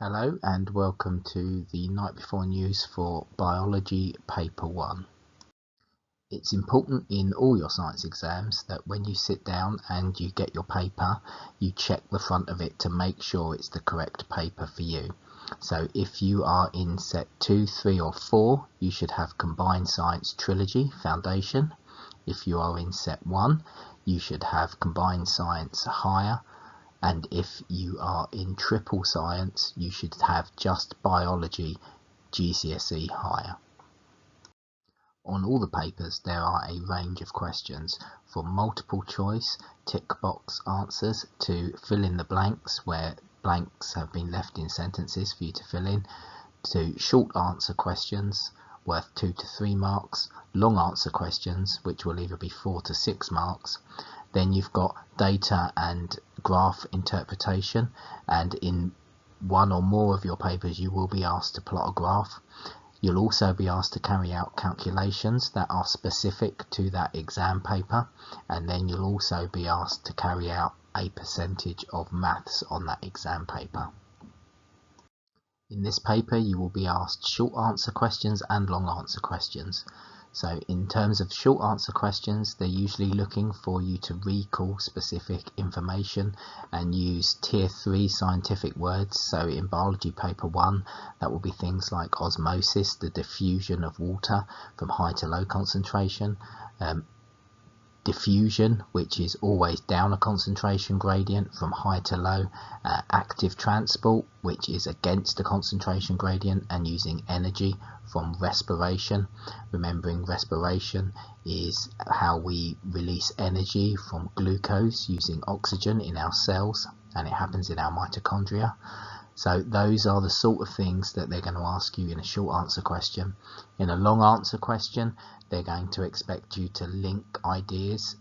Hello and welcome to the night before news for Biology Paper 1. It's important in all your science exams that when you sit down and you get your paper, you check the front of it to make sure it's the correct paper for you. So if you are in set 2, 3 or 4, you should have Combined Science Trilogy Foundation. If you are in set 1, you should have Combined Science Higher. And if you are in triple science, you should have just biology GCSE higher. On all the papers there are a range of questions, from multiple choice tick box answers to fill in the blanks where blanks have been left in sentences for you to fill in, to short answer questions worth 2 to 3 marks, long answer questions which will either be 4 to 6 marks. Then you've got data and graph interpretation, and in one or more of your papers you will be asked to plot a graph. You'll also be asked to carry out calculations that are specific to that exam paper, and then you'll also be asked to carry out a percentage of maths on that exam paper. In this paper you will be asked short answer questions and long answer questions. So in terms of short answer questions, they're usually looking for you to recall specific information and use tier 3 scientific words. So in biology paper 1, that will be things like osmosis, the diffusion of water from high to low concentration, diffusion, which is always down a concentration gradient from high to low, active transport, which is against a concentration gradient and using energy from respiration. Remembering respiration is how we release energy from glucose using oxygen in our cells, and it happens in our mitochondria. So those are the sort of things that they're going to ask you in a short answer question. In a long answer question, they're going to expect you to link ideas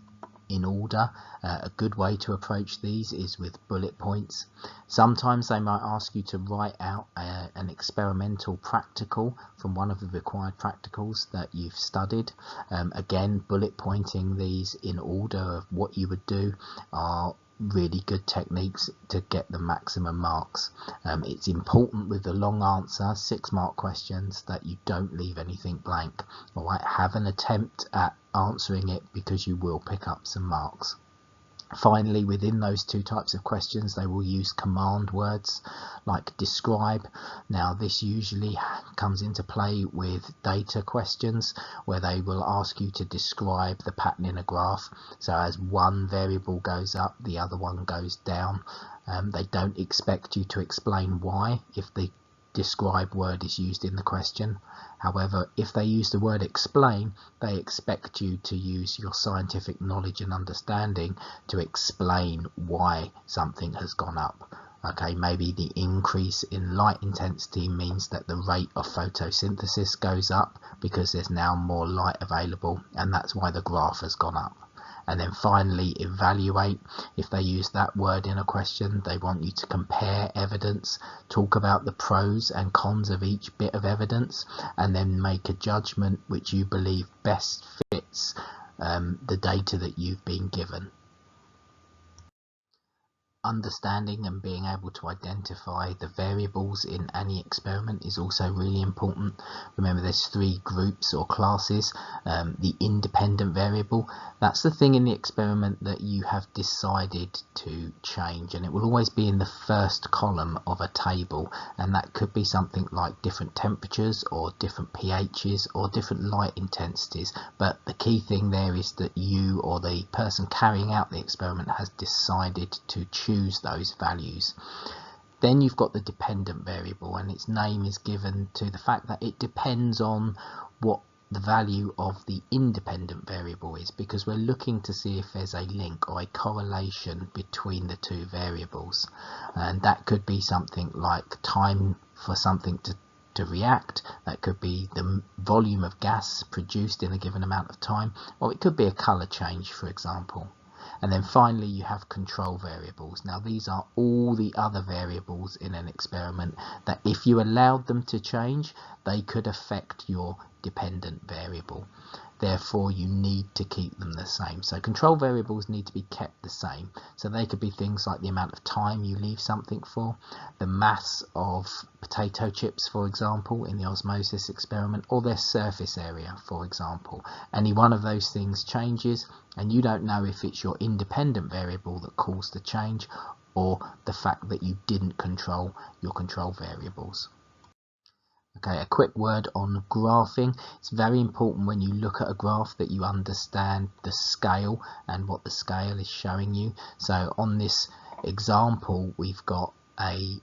in order. A good way to approach these is with bullet points. Sometimes they might ask you to write out an experimental practical from one of the required practicals that you've studied. Again, bullet pointing these in order of what you would do are really good techniques to get the maximum marks. It's important with the long answer 6-mark questions that you don't leave anything blank. Alright, have an attempt at answering it because you will pick up some marks. Finally, within those 2 types of questions, they will use command words like describe. Now this usually comes into play with data questions where they will ask you to describe the pattern in a graph. So as one variable goes up, the other one goes down. They don't expect you to explain why if the describe word is used in the question. However, if they use the word explain, they expect you to use your scientific knowledge and understanding to explain why something has gone up. Okay, maybe the increase in light intensity means that the rate of photosynthesis goes up because there's now more light available, and that's why the graph has gone up. And then finally, evaluate. If they use that word in a question, they want you to compare evidence, talk about the pros and cons of each bit of evidence, and then make a judgment which you believe best fits the data that you've been given. Understanding and being able to identify the variables in any experiment is also really important. Remember, there's 3 groups or classes. The independent variable, that's the thing in the experiment that you have decided to change, and it will always be in the first column of a table, and that could be something like different temperatures or different pHs or different light intensities. But the key thing there is that you or the person carrying out the experiment has decided to choose those values. Then you've got the dependent variable, and its name is given to the fact that it depends on what the value of the independent variable is, because we're looking to see if there's a link or a correlation between the 2 variables, and that could be something like time for something to react, that could be the volume of gas produced in a given amount of time, or it could be a color change, for example. And then finally you have control variables. Now these are all the other variables in an experiment that if you allowed them to change, they could affect your dependent variable. therefore you need to keep them the same. So control variables need to be kept the same. So they could be things like the amount of time you leave something for, the mass of potato chips, for example, in the osmosis experiment, or their surface area, for example. Any one of those things changes, and you don't know if it's your independent variable that caused the change or the fact that you didn't control your control variables. Okay, a quick word on graphing. It's very important when you look at a graph that you understand the scale and what the scale is showing you. So on this example, we've got a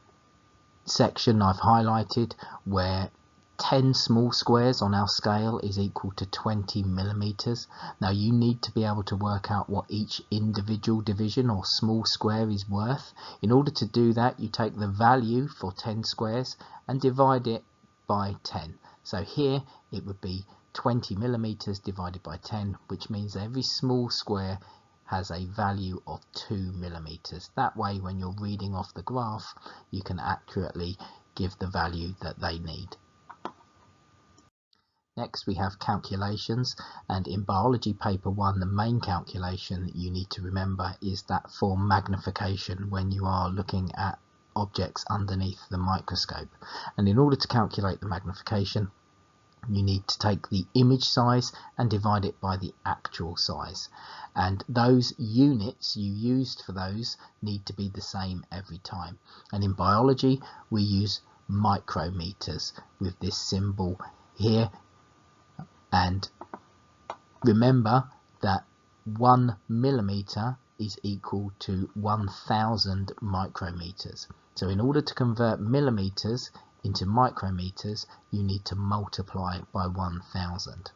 section I've highlighted where 10 small squares on our scale is equal to 20 millimeters. Now you need to be able to work out what each individual division or small square is worth. In order to do that, you take the value for 10 squares and divide it by 10. So here it would be 20 millimeters divided by 10, which means every small square has a value of 2 millimeters. That way, when you're reading off the graph, you can accurately give the value that they need. Next we have calculations, and in biology paper 1 the main calculation that you need to remember is that for magnification when you are looking at objects underneath the microscope. And in order to calculate the magnification, you need to take the image size and divide it by the actual size, and those units you used for those need to be the same every time. And in biology we use micrometers with this symbol here, and remember that 1 millimeter is equal to 1000 micrometers. So in order to convert millimeters into micrometers, you need to multiply by 1000.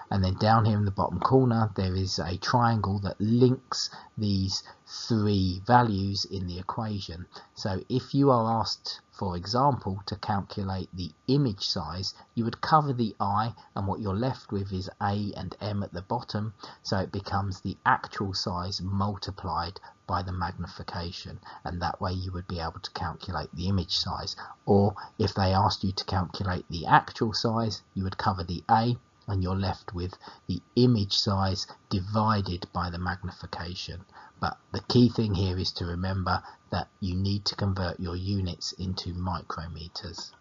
And then down here in the bottom corner there is a triangle that links these three values in the equation. So if you are asked, for example, to calculate the image size, you would cover the I, and what you're left with is A and M at the bottom, so it becomes the actual size multiplied by the magnification, and that way you would be able to calculate the image size. Or if they asked you to calculate the actual size, you would cover the A and you're left with the image size divided by the magnification. But the key thing here is to remember that you need to convert your units into micrometers.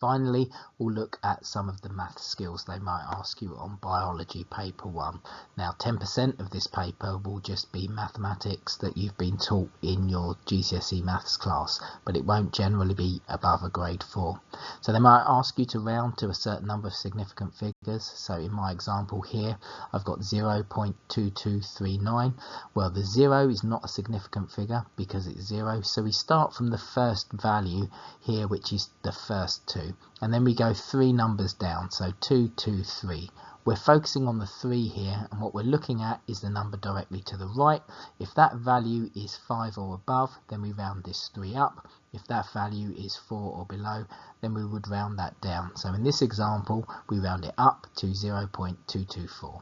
Finally, we'll look at some of the math skills they might ask you on biology paper 1. Now 10% of this paper will just be mathematics that you've been taught in your GCSE maths class, but it won't generally be above a grade 4. So they might ask you to round to a certain number of significant figures. So in my example here I've got 0.2239. Well, the 0 is not a significant figure because it's 0, so we start from the first value here, which is the first 2. And then we go 3 numbers down, so 2, 2, 3. We're focusing on the 3 here, and what we're looking at is the number directly to the right. If that value is 5 or above, then we round this 3 up. If that value is 4 or below, then we would round that down. So in this example, we round it up to 0.224.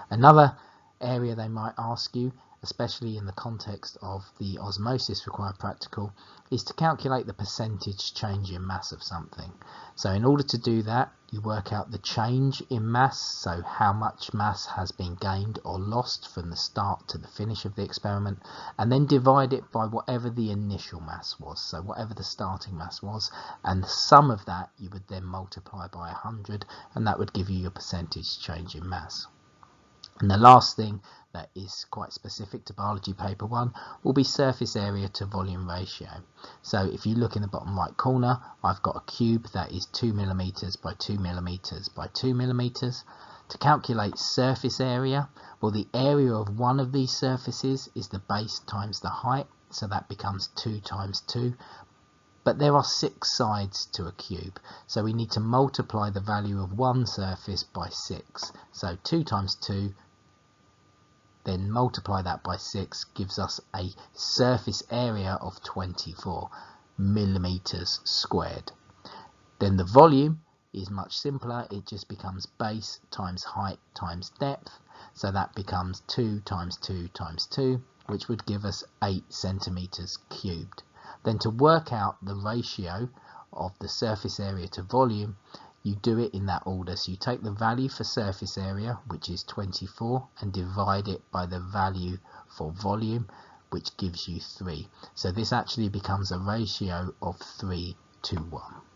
Another area they might ask you, especially in the context of the osmosis required practical, is to calculate the percentage change in mass of something. So in order to do that, you work out the change in mass, so how much mass has been gained or lost from the start to the finish of the experiment, and then divide it by whatever the initial mass was, so whatever the starting mass was, and the sum of that you would then multiply by 100, and that would give you your percentage change in mass. And the last thing that is quite specific to biology paper 1 will be surface area to volume ratio. So if you look in the bottom right corner, I've got a cube that is 2 millimeters by 2 millimeters by 2 millimeters. To calculate surface area, well, the area of one of these surfaces is the base times the height, so that becomes 2 times 2. But there are 6 sides to a cube, so we need to multiply the value of one surface by 6. So 2 times 2, then multiply that by 6, gives us a surface area of 24 millimeters squared. Then the volume is much simpler. It just becomes base times height times depth, so that becomes 2 times 2 times 2, which would give us 8 centimeters cubed. Then to work out the ratio of the surface area to volume, you do it in that order. So you take the value for surface area, which is 24, and divide it by the value for volume, which gives you 3. So this actually becomes a ratio of 3 to 1.